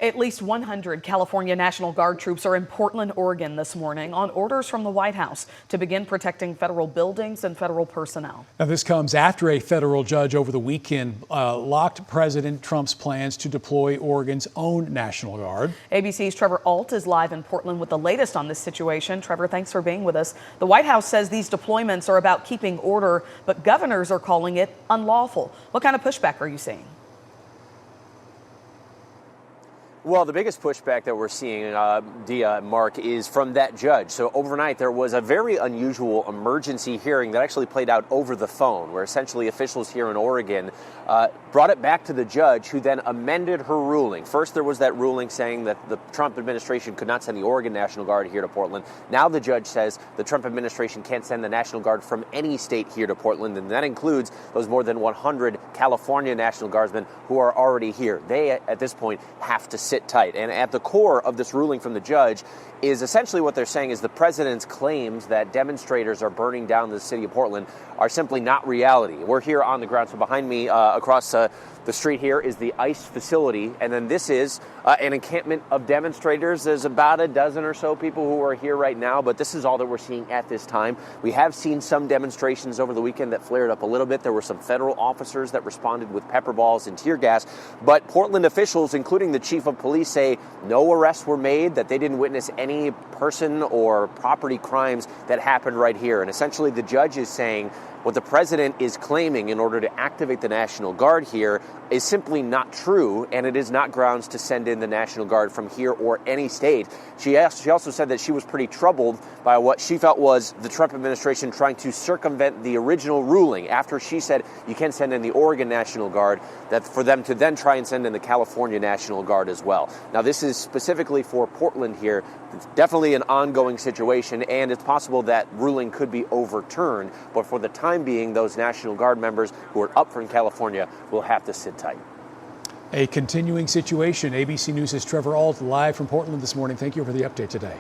At least 100 California National Guard troops are in Portland, Oregon this morning on orders from the White House to begin protecting federal buildings and federal personnel. Now, this comes after a federal judge over the weekend locked President Trump's plans to deploy Oregon's own National Guard. ABC's Trevor Ault is live in Portland with the latest on this situation. Trevor, thanks for being with us. The White House says these deployments are about keeping order, but governors are calling it unlawful. What kind of pushback are you seeing? Well, the biggest pushback that we're seeing, Dia, Mark, is from that judge. So overnight, there was a very unusual emergency hearing that actually played out over the phone, where essentially officials here in Oregon brought it back to the judge, who then amended her ruling. First, there was that ruling saying that the Trump administration could not send the Oregon National Guard here to Portland. Now the judge says the Trump administration can't send the National Guard from any state here to Portland, and that includes those more than 100 California National Guardsmen who are already here. They, at this point, have to sit tight. And at the core of this ruling from the judge is essentially what they're saying is the president's claims that demonstrators are burning down the city of Portland are simply not reality. We're here on the ground. So behind me across the street here is the ICE facility. And then this is an encampment of demonstrators. There's about a dozen or so people who are here right now, but this is all that we're seeing at this time. We have seen some demonstrations over the weekend that flared up a little bit. There were some federal officers that responded with pepper balls and tear gas. But Portland officials, including the chief of police, say no arrests were made, that they didn't witness any person or property crimes that happened right here. And essentially the judge is saying what the president is claiming in order to activate the National Guard here is simply not true, and it is not grounds to send in the National Guard from here or any state. She also said that she was pretty troubled by what she felt was the Trump administration trying to circumvent the original ruling after she said you can send in the Oregon National Guard, that for them to then try and send in the California National Guard as well. Now, this is specifically for Portland here. It's definitely an ongoing situation, and it's possible that ruling could be overturned. But for the time being, those National Guard members who are up from California will have to sit tight. A continuing situation. ABC News' Trevor Ault live from Portland this morning. Thank you for the update today.